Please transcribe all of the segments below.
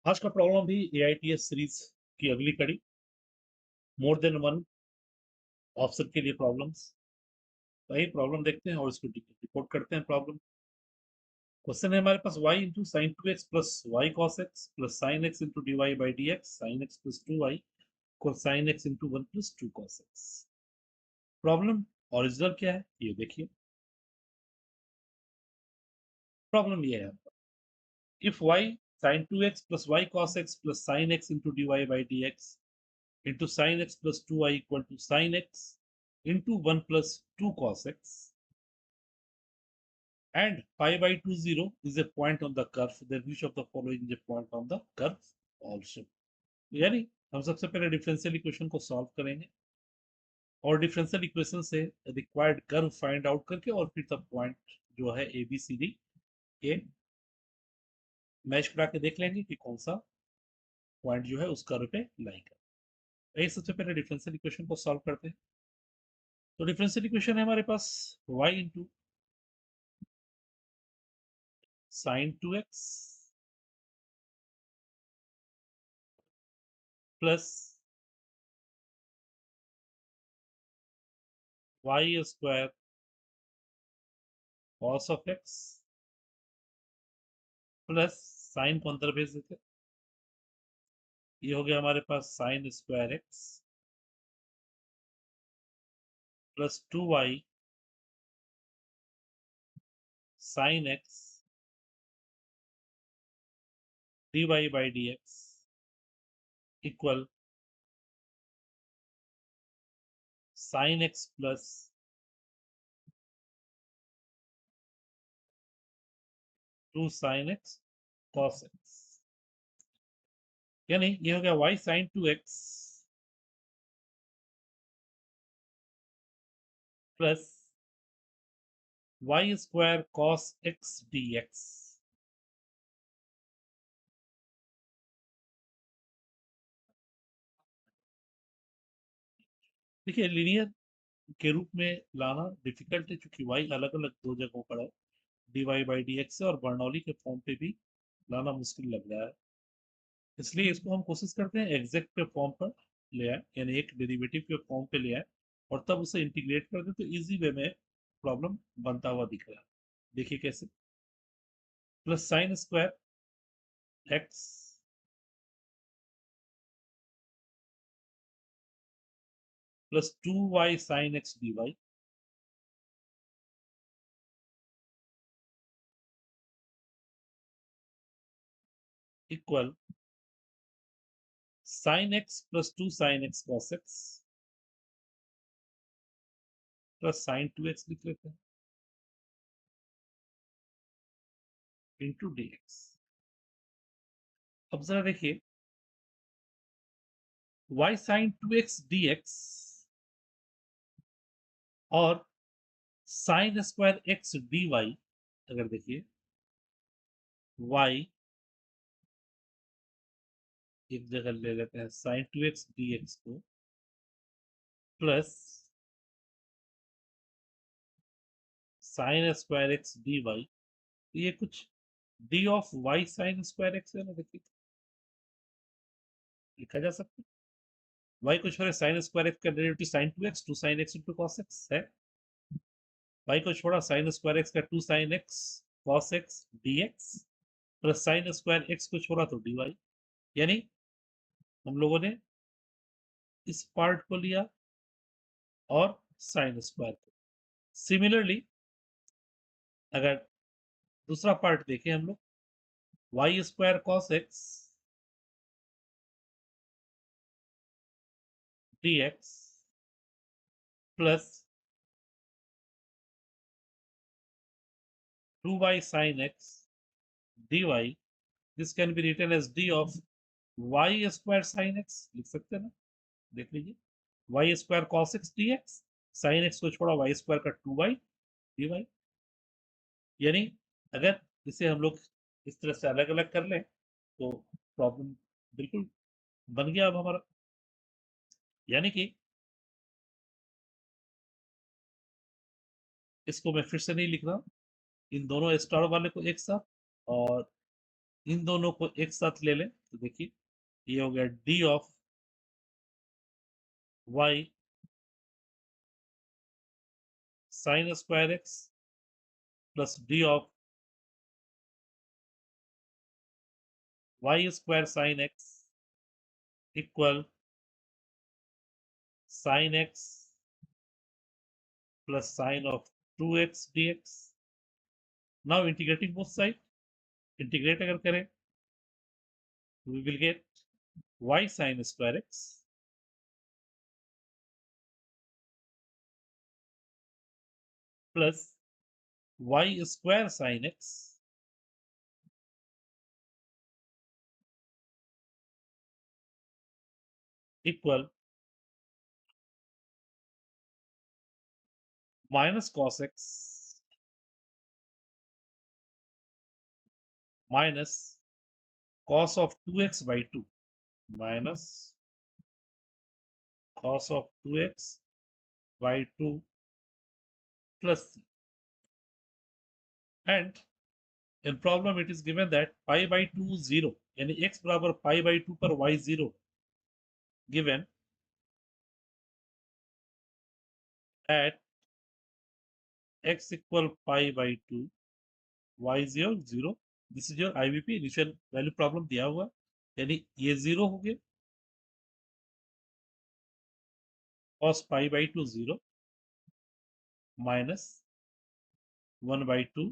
आज का प्रॉब्लम भी AITS सीरीज की अगली कड़ी, मोर देन वन ऑप्शन के लिए प्रॉब्लम्स। वही प्रॉब्लम देखते हैं और इसको रिपोर्ट करते हैं प्रॉब्लम। क्वेश्चन है हमारे पास y into sine 2x plus Y cos X plus sine X into D Y by D X sine X plus 2y को sine X into 1 plus 2 cos X. Problem original क्या है ये देखिए। Problem ये है if y sin 2x plus y cos x plus sin x into dy by dx into sin x plus 2y equal to sin x into 1 plus 2 cos x and pi by 2 0 is a point on the curve, then which of the following is a point on the curve also। यानी हम सबसे पहले differential equation को solve करेंगे और differential equation से required curve find out करके और फिर तब पॉइंट जो है ए बी सी डी के मैच करा के देख लेंगे कि कौन सा पॉइंट जो है उस कर्व पे लाई कर। यही सबसे पहले डिफरेंशियल इक्वेशन को सॉल्व करते हैं। तो डिफरेंशियल इक्वेशन है हमारे पास y into sine 2x plus Y square cos of X plus sine को अंदर भेज देते, ये हो गया हमारे पास sine square X plus 2y sine X D Y by D X equal sine X plus 2 sine X cos X. यानी ये हो गया y sine 2x plus Y square cos X D X. देखिए लीनियर के रूप में लाना difficult है क्योंकि y अलग अलग दो जगहों पर है, D Y by D X और बर्नौली के फॉर्म पे भी लाना मुश्किल लग रहा है, इसलिए इसको हम कोशिश करते हैं एग्जैक्ट के फॉर्म पर ले आए, यानी एक डेरिवेटिव के फॉर्म पे ले आए और तब उसे इंटीग्रेट कर दे तो इजी वे में प्रॉब्लम बनता हुआ दिख रहा है। देखिए कैसे, plus sine square X plus 2y sine X D Y equal sine X plus 2 sine X cos X plus sine 2x लिख लेते हैं इंटू डी एक्स। अब जरा देखिए y साइन 2x dx और sine square X D Y, अगर देखिए y एक जगह ले लेते हैं साइन 2x dx को plus sine square X D Y, ये कुछ d of y sine square X है ना, देखिए लिखा जा सकता है y कुछ और साइन स्क्वायर एक्स का derivative sine 2x 2 sine x into cos x है, y को छोड़ा साइन स्क्वायर एक्स का 2 sine x cos x dx plus sine square x को छोड़ा तो dy। यानी हम लोगों ने इस पार्ट को लिया और साइन स्क्वायर को। सिमिलरली अगर दूसरा पार्ट देखें हम लोग, Y square cos X D X plus 2y sin x dy, this can be written as d of y स्क्वायर sin x, लिख सकते हैं ना, देख लीजिए y स्क्वायर cos x dx sin x को छोड़ा y स्क्वायर का 2y dy। यानी अगर इसे हम लोग इस तरह से अलग अलग कर लें तो प्रॉब्लम बिल्कुल बन गया अब हमारा। यानी कि इसको मैं फिर से नहीं लिख रहा हूं, इन दोनों स्टार वाले को एक साथ और इन दोनों को एक साथ ले लें तो देखिए ये हो गया D of Y sine square X plus D of Y square sine X equal sine X plus sine of 2x dx. Now integrating both sides, integrate अगर करें, we will get y sin square x plus y square sin x equal minus cos x minus cos of 2x by 2 minus cos of 2x by 2 plus c. And in problem it is given that pi by 2 0 यानी x बराबर pi by 2 पर y 0 given at x equal pi by 2 y0 0. This is your IVP initial value problem दिया हुआ यानी ये 0 हो गया cos pi by 2 0 minus 1 by 2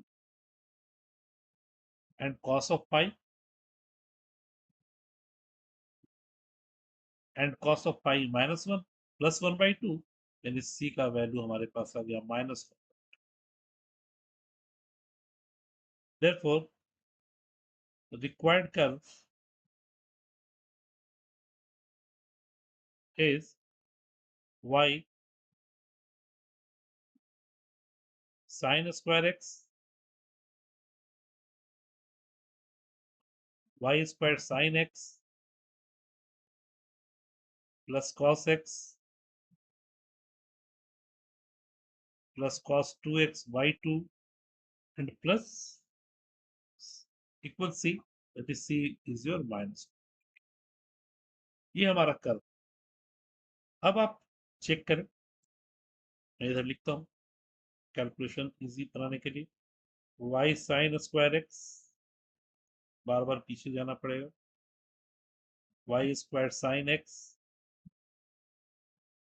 and cos of pi and cos of pi minus 1 plus 1 by 2 यानी c का value हमारे पास आ गया minus 1. Therefore the required curve is y sin square x y square sin x plus cos x plus cos 2x by 2 and plus equal c, that is c is your minus. ये हमारा curve. अब आप check करें, मैं इधर लिखता हूँ calculation easy बनाने के लिए. y साइन स्क्वायर एक्स, बार बार पीछे जाना पड़ेगा, y square sine X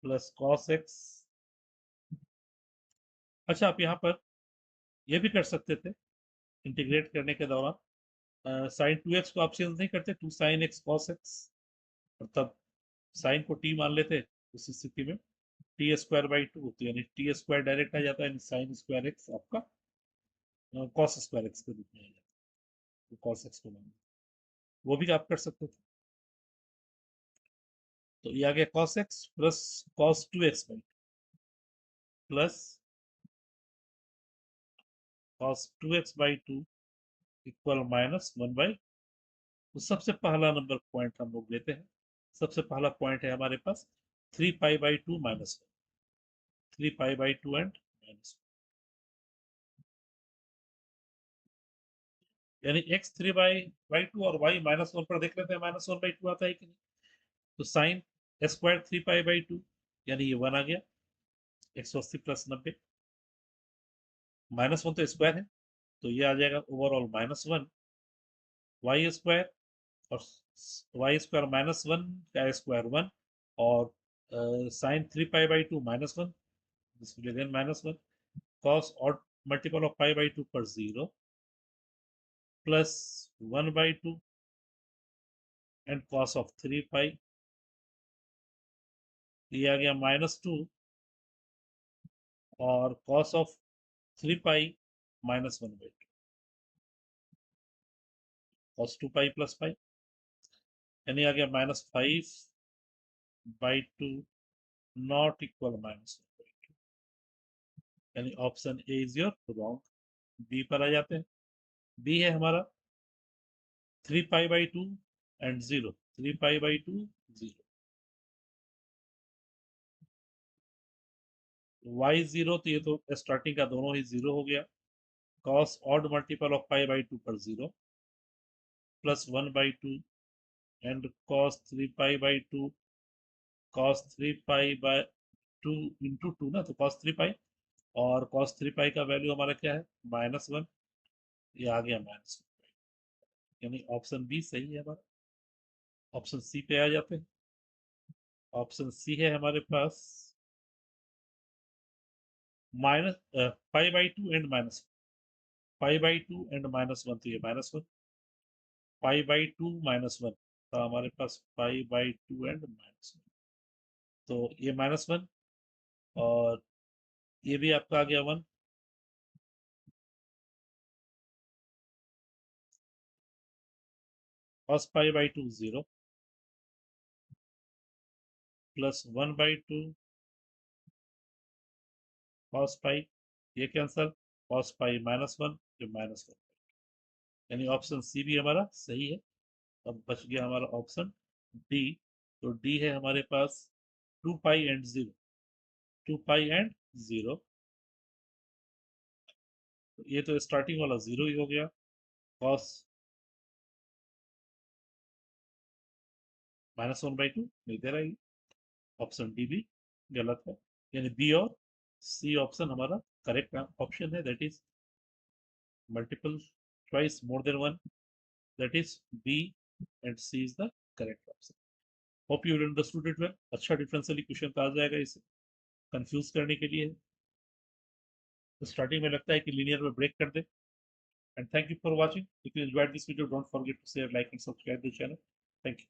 plus cos x. अच्छा, आप यहाँ पर ये भी कर सकते थे इंटीग्रेट करने के दौरान साइन 2x को आप चेंज नहीं करते, 2 साइन एक्स कॉस एक्स, और तब साइन को t मान लेते. उस स्थिति में टी स्क्वायर बाई 2 तो यानी टी स्क्वायर डायरेक्ट आ जाता है, साइन स्क्वायर एक्स आपका कॉस स्क्वायर एक्स के रूप में आ जाता है, तो कॉस एक्स को मान, वो भी आप कर सकते थे. तो ये आ गया cos X plus cos 2x by plus cos 2x by 2 equal minus 1 by. तो सबसे पहला नंबर पॉइंट हम लोग लेते हैं. सबसे पहला पॉइंट है हमारे पास 3 pi by 2 minus 3 pi by 2 and minus, यानी x 3 बाई 2 और y माइनस 1 पर देख लेते हैं माइनस 1 बाई 2 आता है कि नहीं. तो साइन स्क्वायर 3 पाई बाई 2 यानी ये 1 आ गया, 180 प्लस 90, माइनस 1 तो स्क्वायर है तो ये आ जाएगा ओवरऑल माइनस 1 वाई स्क्वायर, और वाई स्क्वायर माइनस 1 का स्क्वायर 1, और sine 3 pi by 2 minus 1, this will again minus 1, cos odd multiple of pi by 2 पर 0 plus 1 by 2 and cos of 3 pi, ये आ गया माइनस 2 और cos of 3 pi minus 1 by 2 cos 2 pi plus pi, यानी आ गया minus 5 by 2 not equal minus 1 by 2, यानी option A is your wrong. B पर आ जाते हैं. बी है हमारा 3 pi by 2 and 0, 3 pi by 2 0, y 0 तो ये तो स्टार्टिंग का दोनों ही 0 हो गया, cos odd multiple of pi by 2 पर 0, plus 1 by 2 and cos 3 pi by 2 cos 3 pi by 2 into 2 ना, तो cos 3 pi और cos 3 pi का वैल्यू हमारा क्या है -1, ये आ गया -1, यानी ऑप्शन बी सही है हमारा। ऑप्शन सी पे आ जाते हैं। ऑप्शन सी है हमारे पास minus pi by two and minus pi by two and -1, तो ये -1 पाई बाई टू -1, तो हमारे पास पाई बाई टू एंड -1, तो ये -1 और ये भी आपका आ गया 1, cos pi by to 0 plus 1 by 2 cos पाई, ये कैंसल, cos पाई -1, ये -1, यानी ऑप्शन सी भी हमारा सही है। अब बच गया हमारा ऑप्शन डी, तो डी है हमारे पास 2 पाई एंड 0, 2 पाई एंड 0, तो ये तो स्टार्टिंग वाला 0 ही हो गया। cos -1/2 नहीं दे रहा है, ऑप्शन डी भी गलत है, यानी बी और सी ऑप्शन हमारा करेक्ट ऑप्शन है, that is multiple choice more than one, that is B and C is the correct option. Hope you understood it well. अच्छा डिफरेंशियल इक्वेशन तो आ जाएगा इसे कंफ्यूज करने के लिए। तो स्टार्टिंग में लगता है कि लीनियर में ब्रेक कर दे। And thank you for watching. If you enjoyed this video don't forget to share, like and subscribe the channel. Thank you.